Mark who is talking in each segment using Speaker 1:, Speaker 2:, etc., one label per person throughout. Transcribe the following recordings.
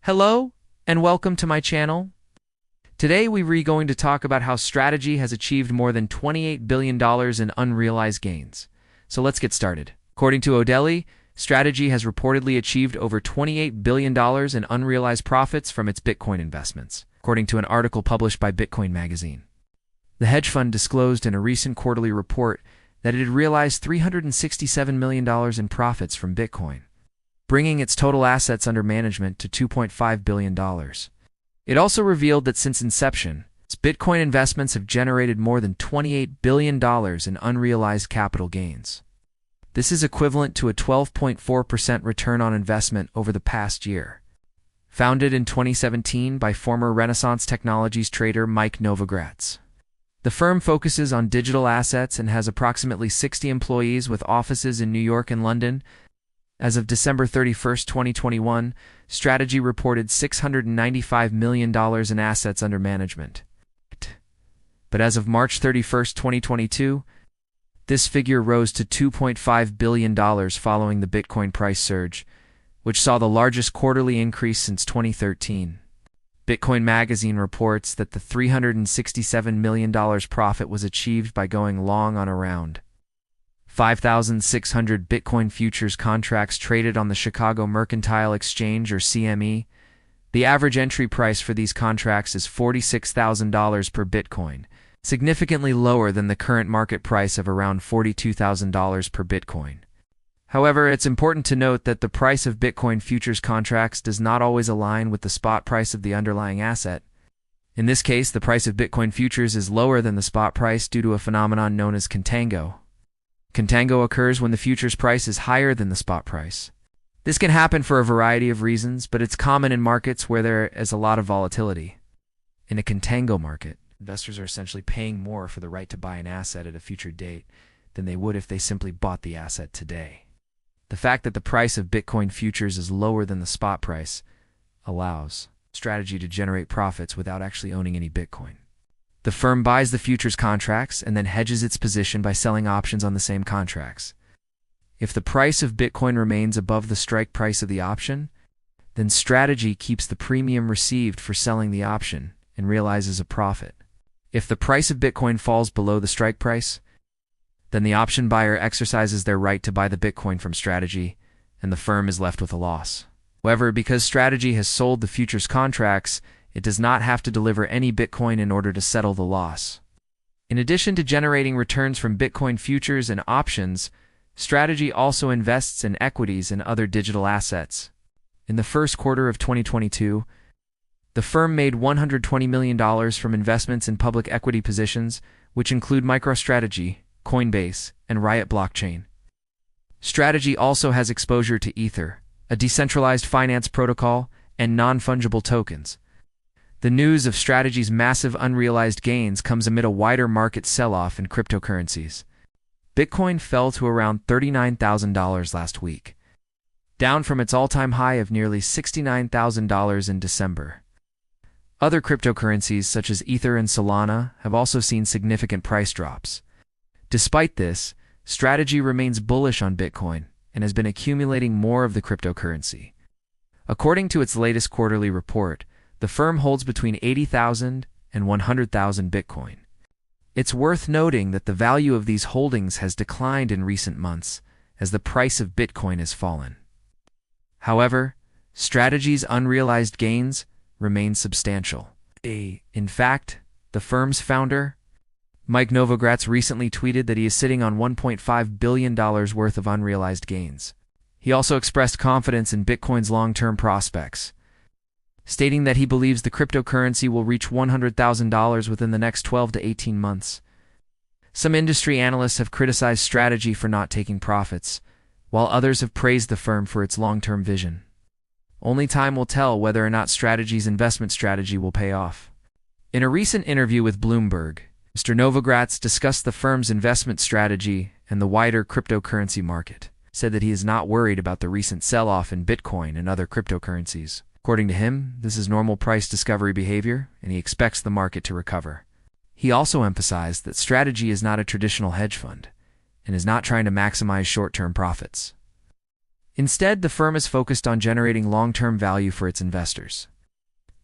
Speaker 1: Hello, and welcome to my channel. Today we're going to talk about how Strategy has achieved more than $28 billion in unrealized gains. So let's get started. According to Odelli, Strategy has reportedly achieved over $28 billion in unrealized profits from its Bitcoin investments, according to an article published by Bitcoin Magazine. The hedge fund disclosed in a recent quarterly report that it had realized $367 million in profits from Bitcoin, bringing its total assets under management to $2.5 billion. It also revealed that since inception, its Bitcoin investments have generated more than $28 billion in unrealized capital gains. This is equivalent to a 12.4% return on investment over the past year. Founded in 2017 by former Renaissance Technologies trader Mike Novogratz, the firm focuses on digital assets and has approximately 60 employees with offices in New York and London. As of December 31, 2021, Strategy reported $695 million in assets under management. But as of March 31, 2022, this figure rose to $2.5 billion following the Bitcoin price surge, which saw the largest quarterly increase since 2013. Bitcoin Magazine reports that the $367 million profit was achieved by going long on around 5,600 Bitcoin futures contracts traded on the Chicago Mercantile Exchange, or CME. The average entry price for these contracts is $46,000 per Bitcoin, significantly lower than the current market price of around $42,000 per Bitcoin. However, it's important to note that the price of Bitcoin futures contracts does not always align with the spot price of the underlying asset. In this case, the price of Bitcoin futures is lower than the spot price due to a phenomenon known as contango. Contango occurs when the futures price is higher than the spot price. This can happen for a variety of reasons, but it's common in markets where there is a lot of volatility. In a contango market, investors are essentially paying more for the right to buy an asset at a future date than they would if they simply bought the asset today. The fact that the price of Bitcoin futures is lower than the spot price allows Strategy to generate profits without actually owning any Bitcoin. The firm buys the futures contracts and then hedges its position by selling options on the same contracts. If the price of Bitcoin remains above the strike price of the option, then Strategy keeps the premium received for selling the option and realizes a profit. If the price of Bitcoin falls below the strike price, then the option buyer exercises their right to buy the Bitcoin from Strategy, and the firm is left with a loss. However, because Strategy has sold the futures contracts, it does not have to deliver any Bitcoin in order to settle the loss. In addition to generating returns from Bitcoin futures and options, Strategy also invests in equities and other digital assets. In the first quarter of 2022, the firm made $120 million from investments in public equity positions, which include MicroStrategy, Coinbase, and Riot Blockchain. Strategy also has exposure to Ether, a decentralized finance protocol, and non-fungible tokens. The news of Strategy's massive unrealized gains comes amid a wider market sell-off in cryptocurrencies. Bitcoin fell to around $39,000 last week, down from its all-time high of nearly $69,000 in December. Other cryptocurrencies such as Ether and Solana have also seen significant price drops. Despite this, Strategy remains bullish on Bitcoin and has been accumulating more of the cryptocurrency. According to its latest quarterly report, the firm holds between 80,000 and 100,000 Bitcoin. It's worth noting that the value of these holdings has declined in recent months as the price of Bitcoin has fallen. However, Strategy's unrealized gains remain substantial. In fact, the firm's founder, Mike Novogratz, recently tweeted that he is sitting on $1.5 billion worth of unrealized gains. He also expressed confidence in Bitcoin's long-term prospects, stating that he believes the cryptocurrency will reach $100,000 within the next 12 to 18 months. Some industry analysts have criticized Strategy for not taking profits, while others have praised the firm for its long-term vision. Only time will tell whether or not Strategy's investment strategy will pay off. In a recent interview with Bloomberg, Mr. Novogratz discussed the firm's investment strategy and the wider cryptocurrency market, said that he is not worried about the recent sell-off in Bitcoin and other cryptocurrencies. According to him, this is normal price discovery behavior, and he expects the market to recover. He also emphasized that Strategy is not a traditional hedge fund and is not trying to maximize short-term profits. Instead, the firm is focused on generating long-term value for its investors.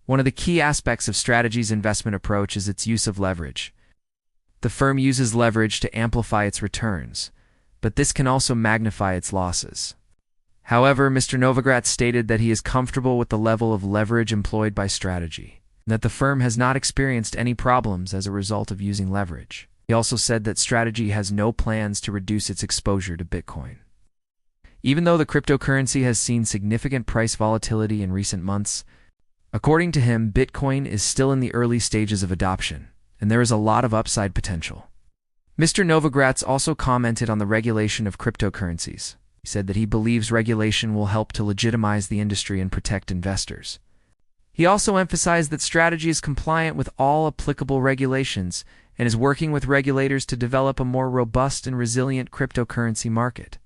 Speaker 1: One of the key aspects of Strategy's investment approach is its use of leverage. The firm uses leverage to amplify its returns, but this can also magnify its losses. However, Mr. Novogratz stated that he is comfortable with the level of leverage employed by Strategy, and that the firm has not experienced any problems as a result of using leverage. He also said that Strategy has no plans to reduce its exposure to Bitcoin. Even though the cryptocurrency has seen significant price volatility in recent months, according to him, Bitcoin is still in the early stages of adoption, and there is a lot of upside potential. Mr. Novogratz also commented on the regulation of cryptocurrencies. He said that he believes regulation will help to legitimize the industry and protect investors. He also emphasized that Strategy is compliant with all applicable regulations and is working with regulators to develop a more robust and resilient cryptocurrency market.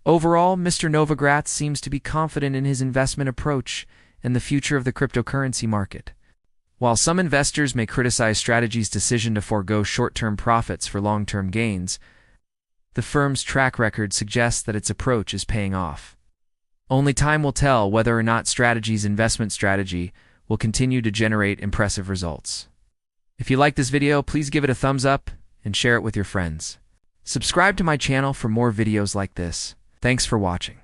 Speaker 1: Overall, Mr. Novogratz seems to be confident in his investment approach and the future of the cryptocurrency market. While some investors may criticize Strategy's decision to forego short-term profits for long-term gains, the firm's track record suggests that its approach is paying off. Only time will tell whether or not Strategy's investment strategy will continue to generate impressive results. If you like this video, please give it a thumbs up and share it with your friends. Subscribe to my channel for more videos like this. Thanks for watching.